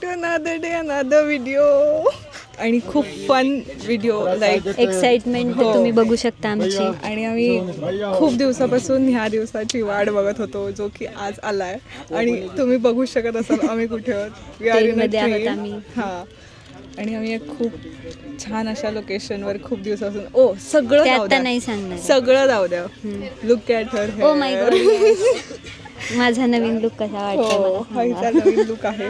To another day another video. आणि खूप fun video like excitement तुम्ही बघू शकता आमची. आणि आम्ही खूप दिवसापासून ह्या दिवसाची वाट बघत होतो जो की आज आलाय. आणि तुम्ही बघू शकत असाल आम्ही कुठे आहोत. We are in a train. हां आणि आम्ही एक खूप छान अशा लोकेशनवर खूप दिवसापासून सगळं जाऊ द्या, नाही सांगणार, सगळं जाऊ द्या. Look at her hair. Oh my God, माझा नवीन लुक कसा वाटतो मला हिचा नवीन लुक आहे.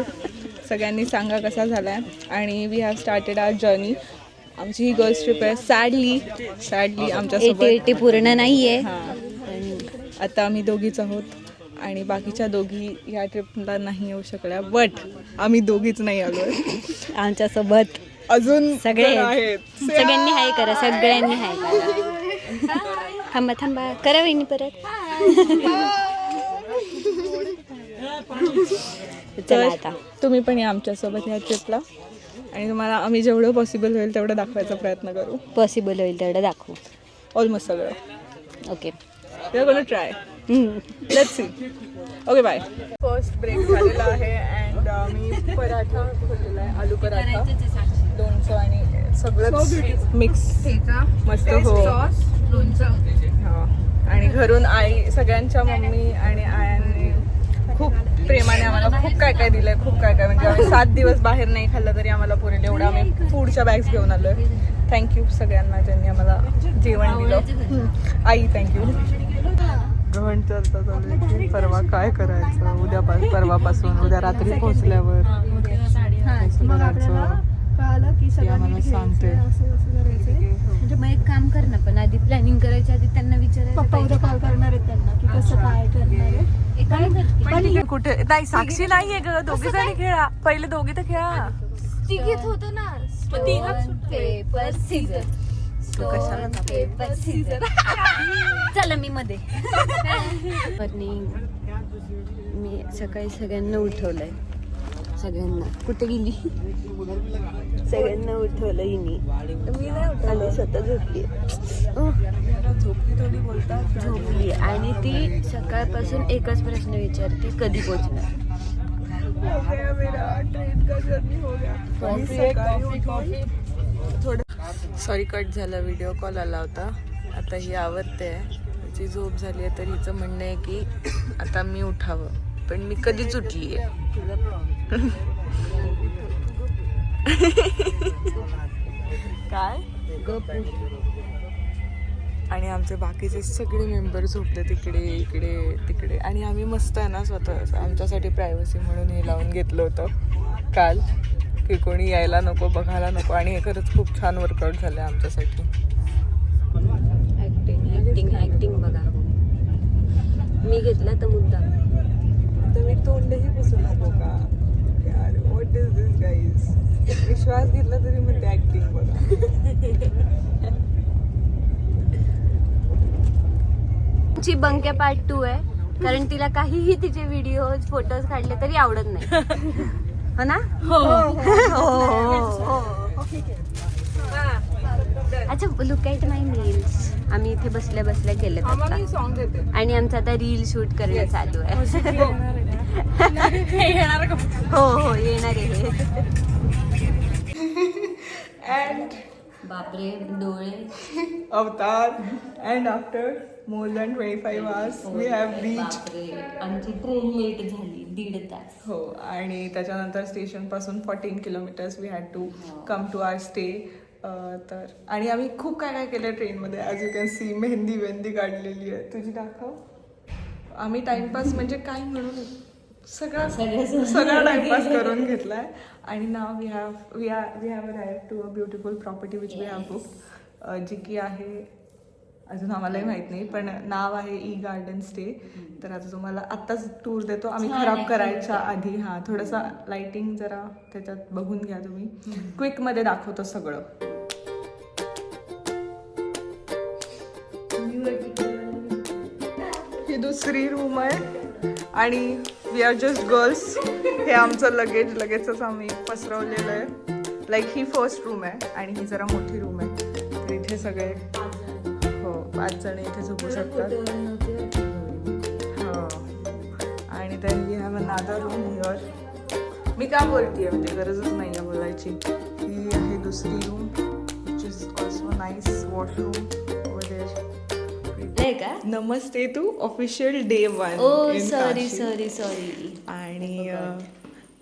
सगळ्यांनी सांगा कसा झालाय. आणि we have started our journey. आमची ही गर्ल्स ट्रिप आहे. सॅडली आमच्यासोबत 80 पूर्ण नाहीये. हां आता आम्ही दोघीच आहोत आणि बाकीच्या दोघी या ट्रिपला नाही येऊ शकल्या. बट आम्ही दोघीच नाही आलो आमच्यासोबत अजून सगळे आहेत. सगळ्यांनी हाय करा, सगळ्यांनी हाय करा. थांबा करा वहिनी परत. चला आता तुम्ही पण या आमच्यासोबत ह्या ट्रिपला आणि तुम्हाला आम्ही जेवढं पॉसिबल होईल तेवढं दाखवायचा प्रयत्न करू. पॉसिबल होईल तेवढं दाखवू. ऑलमोस्ट सगळं. Okay, we are gonna try. Let's see. Okay bye. First break झालेला आहे अँड मी पराठा खाल्लेला आहे. आलू पराठा, लोणचं आणि सगळंच मिक्स मस्त. हो हां आणि घरून आई, सगळ्यांच्या मम्मी आणि आयांनी खूप प्रेमाने आम्हाला खूप काय काय दिलंय. खूप काय काय म्हणजे आम्ही 7 दिवस बाहेर नाही खाल्लं तरी आम्हाला पुरेल एवढं आम्ही फूडच्या बॅग्स घेऊन आलोय. थँक्यू सगळ्यांना ज्यांनी आम्हाला जेवण दिलं. आई थँक्यू. गहन चर्चा चालू आहे की परवा काय करायचं. परवापासून उद्या रात्री पोहोचल्यावर आम्हाला सांगते. म्हणजे मग एक काम कर ना, पण आधी प्लॅनिंग करायच्या आधी त्यांना विचारायला पप्पा उद्या कॉल करणार आहेत त्यांना की कसं काय करणार आहे. कुठे नाही, साक्षी नाहीये ग. दोघी जणी खेळा. पहिले दोघी तर खेळा. तिघीत होतो ना. Paper scissor. चला मी मध्ये. मी सकाळी सगळ्यांना उठवलंय. सगळ्यांना कुठे गेली? सगळ्यांना उठवलं हिनी. मी नाही उठवलं, स्वतः झोपली. थोडी बोलतात. झोपली आणि ती सकाळपासून एकच प्रश्न विचारते, कधी पोहोचणार. सॉरी कट झाला. व्हिडिओ कॉल आला होता. आता ही आवरते आहे. तिची झोप झाली आहे तर हिचं म्हणणं आहे की आता मी उठावं, पण मी कधीच उठली आहे. काय आणि आमचे बाकीचे सगळे मेंबर झोपले तिकडे इकडे तिकडे. आणि आम्ही मस्त आहे ना स्वतः आमच्यासाठी प्रायव्हसी म्हणून हे लावून घेतलं होतं काल की कोणी यायला नको, बघायला नको. आणि हे खरंच खूप छान वर्कआउट झालं आहे आमच्यासाठी. ऍक्टिंग बघा. मी घेतला तर मुद्दा. तुम्ही तोंडही पुसू नको का यार. What is this guys. विश्वास घेतला तरी म्हणते ऍक्टिंग बघा. ची बंक्या पार्ट 2 आहे, कारण तिला काहीही तिचे व्हिडिओज फोटोज काढले तरी आवडत नाही. हो ना? अच्छा, लुक ॲट माय नेल्स. आम्ही इथे बसल्या बसल्या केलं आणि आमचं आता रील शूट करणं चालू आहे. हो येणार आहे. अँड बापरे डोळे. अवतार. And after more than 25 hours we have reached. आमची ट्रेन लेट झाली 1.5 तास. हो आणि त्याच्यानंतर स्टेशनपासून 14 kilometres we had to come to our stay. तर आणि आम्ही खूप काय काय केलं ट्रेनमध्ये. As you can see mehndi काढलेली आहे. तुझी दाखव. आम्ही टाइमपास म्हणजे काय म्हणून सगळा टाइमपास करून घेतलाय. आणि नाव we have arrived to a beautiful property which we have booked, जी की आहे अजून आम्हालाही माहित नाही, पण नाव आहे ई गार्डन स्टे. तर आता तुम्हाला आत्ताच टूर देतो आम्ही खराब करायच्या आधी. हां थोडंसं लाइटिंग जरा त्याच्यात बघून घ्या तुम्ही. क्विकमध्ये दाखवतो सगळं. ही दुसरी रूम आहे आणि वी आर जस्ट गर्ल्स. हे आमचं लगेचच आम्ही पसरवलेलं आहे. लाईक ही फर्स्ट रूम आहे आणि ही जरा मोठी रूम आहे. तर इथे सगळे 5 जण इथे झोपू शकतात. हो आणि then we have another room here. मी का बोलतीये म्हणजे गरजच नाही आहे बोलायची. ही आहे दुसरी room which is also nice. Washroom नाही का? नमस्ते to official day 1. Oh sorry. आणि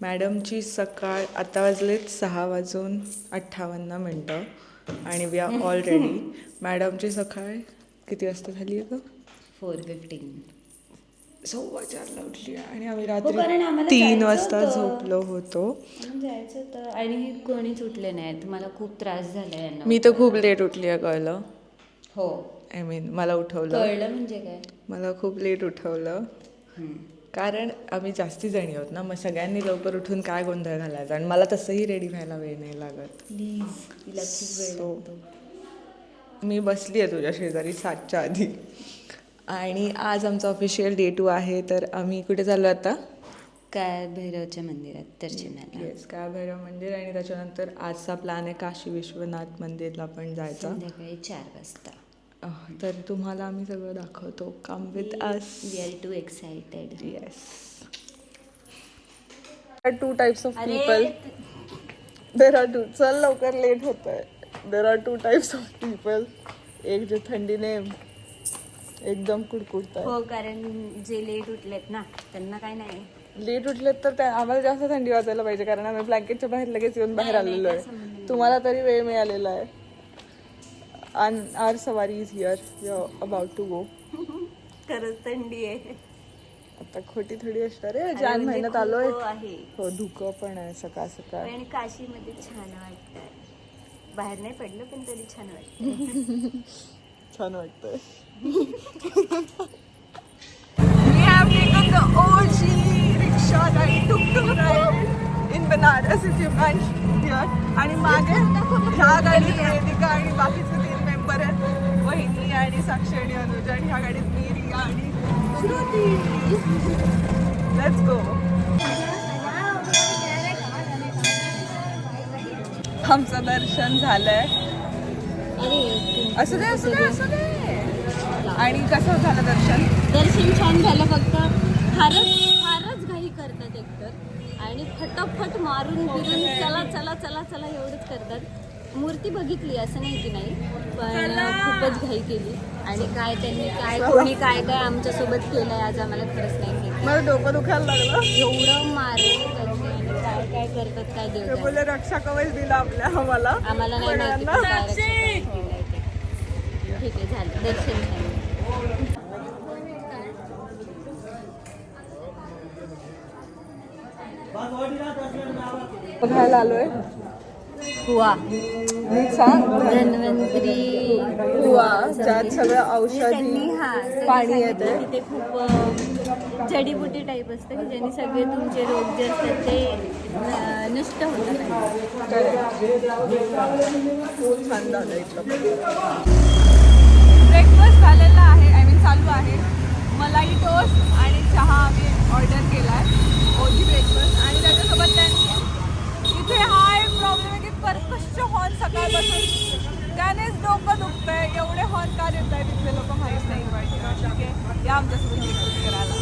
मॅडमची सकाळ आता वाजलेत 6:58 आणि वी आर ऑल रेडी. मॅडमची सकाळ किती वाजता झाली आहे ग? 4:15. 4:15 उठली आणि आम्ही कारण रात्री आम्हाला 3 वाजता जायचं होतं. झोपलो होतो. जायचं होतं आणि हे कोणीच उठले नाहीत. मला खूप त्रास झाला यांना. मी तर खूप लेट उठली आहे. कळलं? हो आय मीन मला उठवलं. कळलं म्हणजे काय? मला खूप लेट उठवलं कारण आम्ही जास्ती जणी आहोत ना, मग सगळ्यांनी लवकर उठून काय गोंधळ घालायचा आणि मला तसंही रेडी व्हायला वेळ नाही लागत. प्लीज तिला खूप वेळ So, लागतो. मी बसली आहे तुझ्या शेजारी 7च्या आधी. आणि आज आमचा ऑफिशियल डे 2 आहे. तर आम्ही कुठे चाललो आता? काय भैरवच्या मंदिरात दर्शनाला. येस, काय भैरव मंदिर. आणि त्याच्यानंतर आजचा प्लॅन आहे काशी विश्वनाथ मंदिरला पण जायचा संध्याकाळी 4 वाजता. तर तुम्हाला आम्ही सगळं दाखवतो. Come with us. We are too excited. Yes. Two types of people. There are two. चल लवकर, लेट होत आहे. There are 2 types of people. एक जे थंडीने एकदम कुडकुडतात. हो कारण जे लेट उठलेत ना त्यांना काय नाही. लेट उठलेत तर आम्हाला जास्त थंडी वाजायला पाहिजे कारण आम्ही ब्लँकेटच्या बाहेर लगेच येऊन बाहेर आलेलो आहे. तुम्हाला तरी वेळ मिळालेला आहे. Our savari is here. You are about to go. खरंच थंडी आहे. आता खोटी थोडी असणार आहे. जान महिन्यात आलोय. आहे हो, धुकं पण आहे सकाळ सकाळ. आणि काशीमध्ये छान वाटतंय. बाहेर नाही पडलं पण तरी छान वाटतं. छान वाटतंय. We have taken the OG rickshaw and tuk-tuk ride in Banaras, if you can hear. आणि मागे ह्या गाडीत वेदिका आणि बाकीचे 3 मेंबर आहेत. वहिनी आणि साक्षी आणि अनुजा. आणि ह्या गाडीत मी, रिया आणि श्रुती. Let's go. आमचं दर्शन झालंय. असू दे. आणि कसं झालं दर्शन? दर्शन छान झालं. फक्त फारच घाई करतात एकतर आणि फटाफट मारून फिरून चला एवढंच करतात. मूर्ती बघितली असं नाही की नाही, पण खूपच घाई केली. आणि काय त्यांनी कोणी काय आमच्यासोबत केलंय आज आम्हाला खरंच नाही माहिती. मला डोकं दुखायला लागलं. एवढं मारलं त्यांनी काय करतात काय ते देवतात. बोलले रक्षा कवच दिला आम्हाला आम्हाला नाही माहिती सगळ्यांना. काय रक्षक केलंय ते. ठीक आहे, झालं दर्शन झालं. बघायला आलोय कुवा. मी सांग. धन्वंतरी कुवा ज्यात सगळं औषधी त्यांनी पाणी येते. तिथे खूप जडीबुटी टाईप असतं की ज्यांनी सगळे तुमचे रोग जे असतात ते नष्ट होतात. खूप छान झालं इथलं. ब्रेकफास्ट झालेला आहे. आय मीन चालू आहे. मलाई टोस्ट आणि चहा आम्ही ऑर्डर केला आहे. ओजी ब्रेकफास्ट. आणि त्याच्यासोबत त्यांनी इथे हा एक प्रॉब्लेम आहे की कर्कश हॉर्न सकाळपासून त्यानेच डोकं दुखतंय. एवढे हॉर्न का देत आहे तिथले लोक माहीत नाही पाहिजे. ठीक आहे, या आमच्यासोबत ब्रेकफास्ट करायला.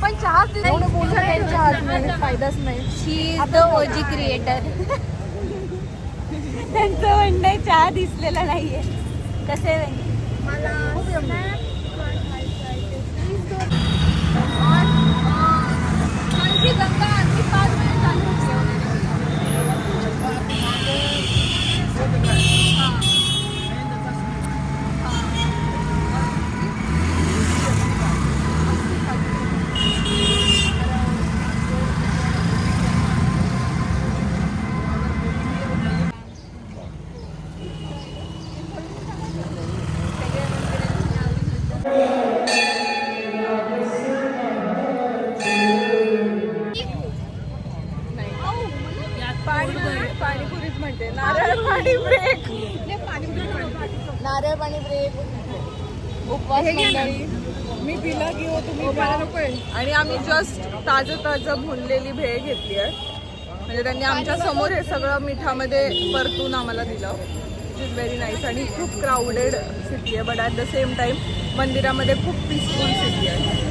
पण चहा चहा फायदाच नाही. शी इज द ओजी क्रिएटर. त्यांचं म्हणणं आहे चहा दिसलेला नाहीये. कसे गंगा आरती 5 मिनिट चालू पाणीपुरीच म्हणते. नारळ पाणी ब्रेक. नारळ पाणी ब्रेक. उपवास मंडळी. मी पिला की हो तुम्ही प्यायला नकोय. आणि आम्ही जस्ट ताजं भुनलेली भेळ घेतली आहे. म्हणजे त्यांनी आमच्या समोर हे सगळं मिठामध्ये परतून आम्हाला दिलं. Which is very nice. आणि खूप क्राऊडेड सिटी आहे but at the same time मंदिरामध्ये खूप पीसफुल सिटी आहे.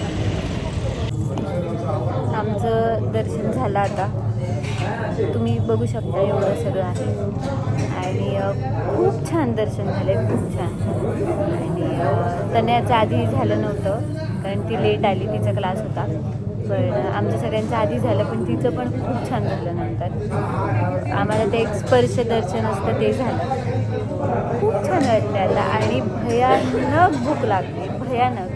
आमचं दर्शन झालं आता. तुम्ही बघू शकता एवढं सगळं आहे आणि खूप छान दर्शन झाले, खूप छान. आणि तनयाच्या आधी झालं नव्हतं कारण ती लेट आली, तिचा क्लास होता. पण आमच्या सगळ्यांचं आधी झालं, पण तिचं पण खूप छान झालं. नंतर आम्हाला ते एक स्पर्श दर्शन असतं ते झालं. खूप छान वाटलं आता. आणि भयानक भूक लागली, भयानक.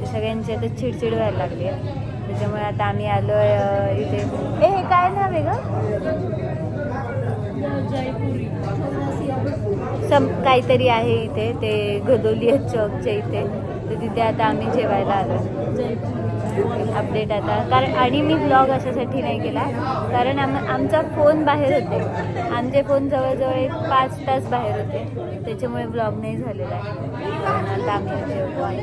सगळ्यांची आता चिडचिड व्हायला लागली आहे. त्याच्यामुळे आता आम्ही आलो इथे. हे काय नाव आहे गं? काहीतरी आहे इथे, ते गदोलिया चौकच्या इथे. तर तिथे आता आम्ही जेवायला आलो. अपडेट आता कारण. आणि मी ब्लॉग अशासाठी नाही केला कारण आमचा फोन बाहेर होते. आमचे फोन जवळजवळ एक 5 तास बाहेर होते, त्याच्यामुळे ब्लॉग नाही झालेला आहे. आता आम्ही जेवतो आहे.